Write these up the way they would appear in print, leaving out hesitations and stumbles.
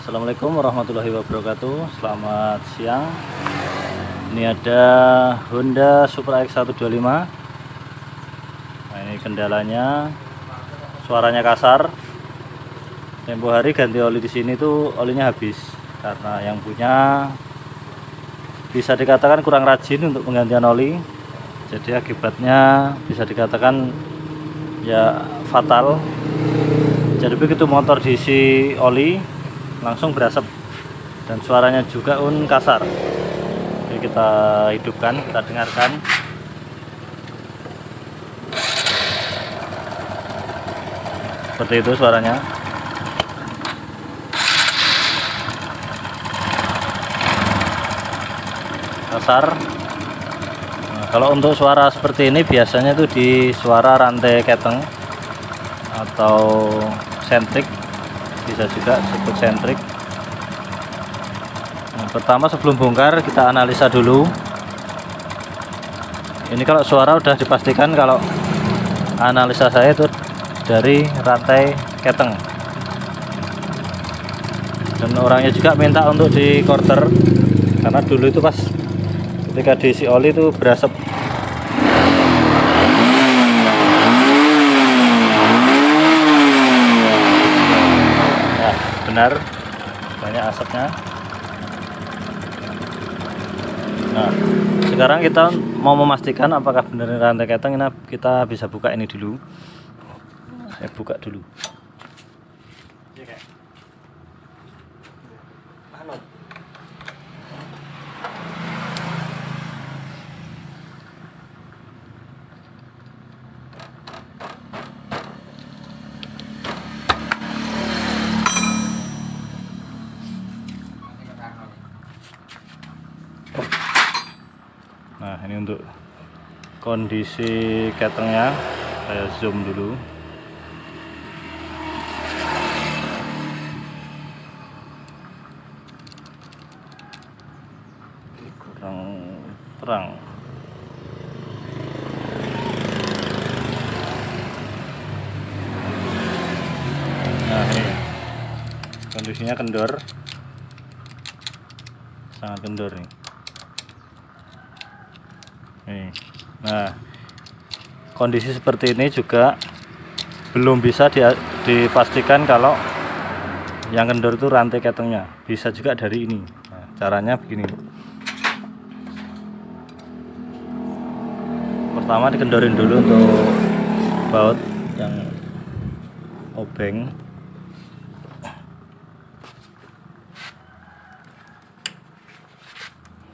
Assalamualaikum warahmatullahi wabarakatuh. Selamat siang. Ini ada Honda Supra X125. Nah, ini kendalanya, suaranya kasar. Tempo hari ganti oli di sini tuh olinya habis karena yang punya bisa dikatakan kurang rajin untuk penggantian oli. Jadi akibatnya bisa dikatakan ya fatal. Jadi begitu motor diisi oli langsung berasap dan suaranya juga kasar. Oke, kita hidupkan, kita dengarkan. Seperti itu suaranya. Kasar. Nah, kalau untuk suara seperti ini biasanya itu di suara rantai keteng atau sentrik, bisa juga disebut sentrik. Nah, pertama sebelum bongkar kita analisa dulu. Ini kalau suara udah dipastikan, kalau analisa saya itu dari rantai keteng. Dan orangnya juga minta untuk di quarter karena dulu itu pas ketika diisi oli itu berasap. Benar, banyak asapnya. Nah, sekarang kita mau memastikan apakah benar rantai keteng. Ini kita bisa buka ini dulu. Saya buka dulu. Nah, ini untuk kondisi ketengnya, saya zoom dulu. Kurang terang. Nah, ini kondisinya kendor, sangat kendor nih. Nah, kondisi seperti ini juga belum bisa dipastikan kalau yang kendor itu rantai ketengnya. Bisa juga dari ini. Nah, caranya begini. Pertama dikendorin dulu untuk baut yang obeng.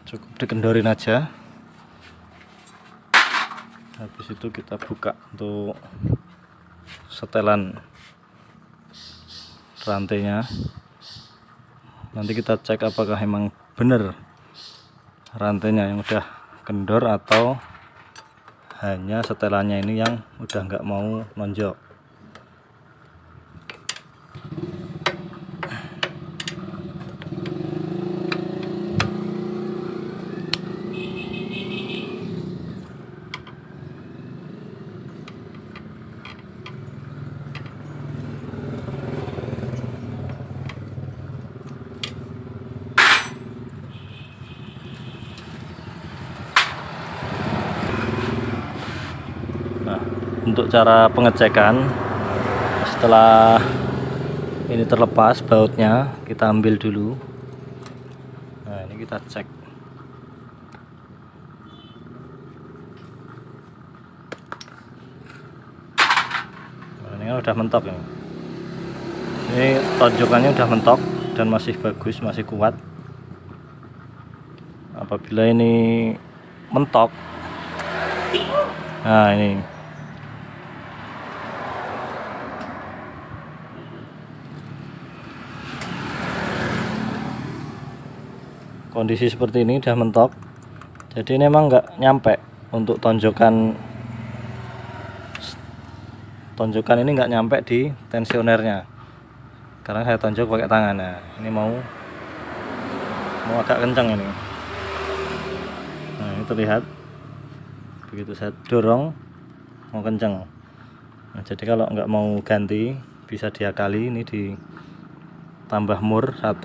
Cukup dikendorin aja. Habis itu kita buka untuk setelan rantainya. Nanti kita cek apakah memang benar rantainya yang udah kendor atau hanya setelannya ini yang udah nggak mau nonjok. Untuk cara pengecekan, setelah ini terlepas bautnya, kita ambil dulu. Nah, ini kita cek. Nah, ini kan udah mentok ini. Ini tonjokannya udah mentok dan masih bagus, masih kuat. Apabila ini mentok, nah ini kondisi seperti ini udah mentok, jadi ini memang nggak nyampe untuk tonjokan ini nggak nyampe di tensionernya karena saya tonjok pakai tangan. Nah, ini mau agak kencang ini. Nah, ini terlihat begitu saya dorong mau kencang. Nah, jadi kalau nggak mau ganti bisa diakali ini di tambah mur 1.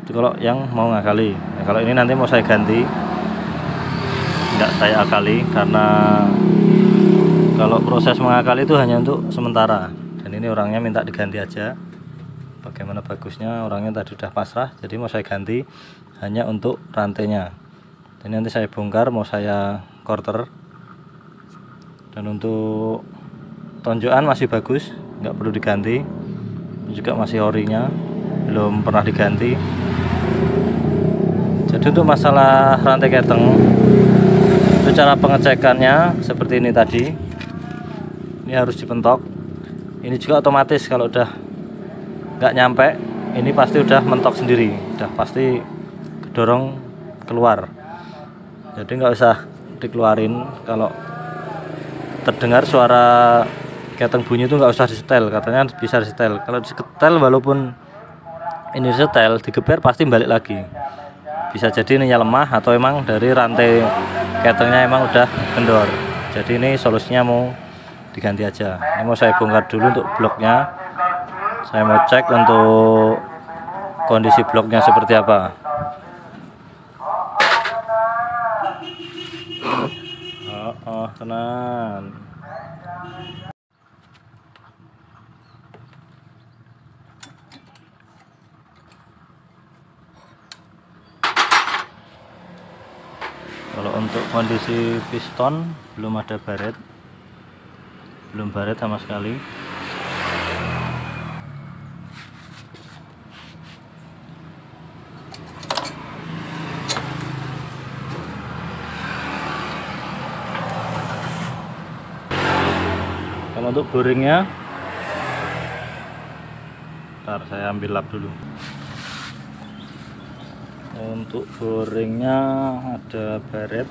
Itu kalau yang mau ngakali. Nah, kalau ini nanti mau saya ganti, nggak saya akali, karena kalau proses mengakali itu hanya untuk sementara, dan ini orangnya minta diganti aja. Bagaimana bagusnya, orangnya tadi udah pasrah, jadi mau saya ganti hanya untuk rantainya. Dan nanti saya bongkar, mau saya quarter. Dan untuk tonjokan masih bagus, nggak perlu diganti. Juga masih orinya, belum pernah diganti. Jadi untuk masalah rantai keteng, itu cara pengecekannya seperti ini tadi. Ini harus dipentok. Ini juga otomatis, kalau udah nggak nyampe, ini pasti udah mentok sendiri, udah pasti kedorong keluar. Jadi nggak usah dikeluarin. Kalau terdengar suara keteng bunyi itu nggak usah disetel, katanya bisa disetel. Kalau disetel, walaupun ini disetel, digeber pasti balik lagi. Bisa jadi ininya lemah, atau emang dari rantai ketengnya emang udah kendor. Jadi ini solusinya mau diganti aja. Ini mau saya bongkar dulu untuk bloknya. Saya mau cek untuk kondisi bloknya seperti apa. Tenang. Kalau untuk kondisi piston, belum ada baret, belum baret sama sekali. Kalau untuk boringnya, ntar saya ambil lap dulu. Untuk boringnya ada baret.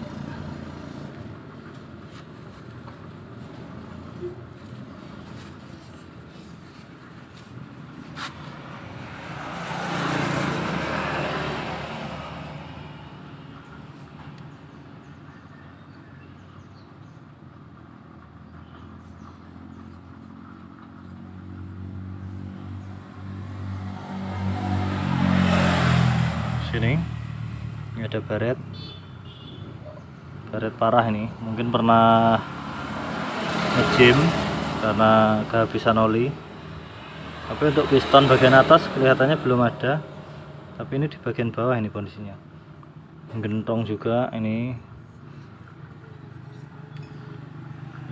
Sini ini ada baret parah. Ini mungkin pernah nge-gym karena kehabisan oli. Tapi untuk piston bagian atas kelihatannya belum ada, tapi ini di bagian bawah ini kondisinya gentong juga. Ini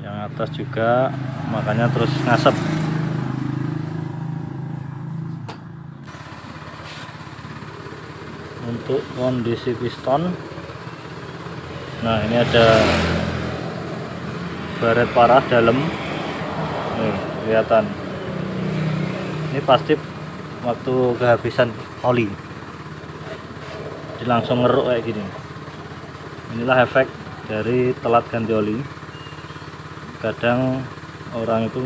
yang atas juga, makanya terus ngasep. Untuk kondisi piston, nah ini ada baret parah dalam, nih kelihatan. Ini pasti waktu kehabisan oli, jadi langsung ngeruk kayak gini. Inilah efek dari telat ganti oli. Kadang orang itu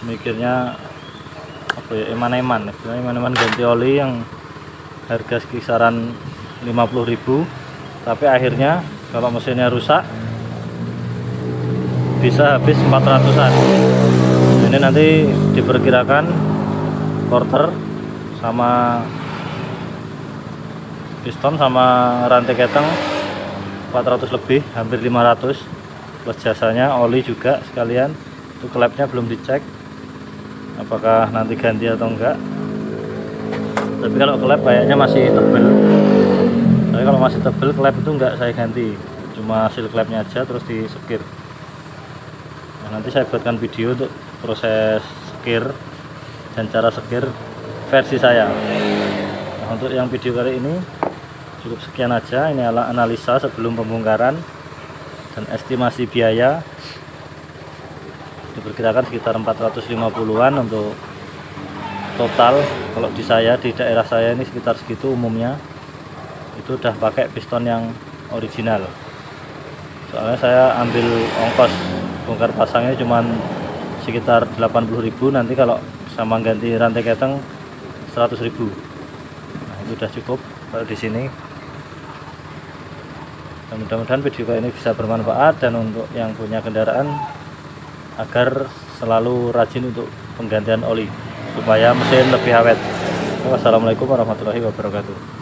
mikirnya apa ya, eman-eman ganti oli yang harga kisaran 50.000, tapi akhirnya kalau mesinnya rusak bisa habis 400-an. Ini nanti diperkirakan quarter sama piston sama rantai keteng 400 lebih, hampir 500, plus jasanya, oli juga sekalian. Itu klepnya belum dicek apakah nanti ganti atau enggak, tapi kalau klep kayaknya masih tebel. Tapi kalau masih tebel, klep itu enggak saya ganti, cuma hasil klepnya aja terus disekir. Nah, nanti saya buatkan video untuk proses sekir dan cara sekir versi saya. Nah, untuk yang video kali ini cukup sekian aja. Ini adalah analisa sebelum pembongkaran dan estimasi biaya. Diperkirakan sekitar 450-an untuk total. Kalau di saya, di daerah saya ini sekitar segitu umumnya. Itu udah pakai piston yang original. Soalnya saya ambil ongkos bongkar pasangnya cuman sekitar 80.000, nanti kalau sama ganti rantai keteng 100.000. Nah, itu udah cukup kalau di sini. Mudah-mudahan video kali ini bisa bermanfaat, dan untuk yang punya kendaraan agar selalu rajin untuk penggantian oli supaya mesin lebih awet. Wassalamualaikum warahmatullahi wabarakatuh.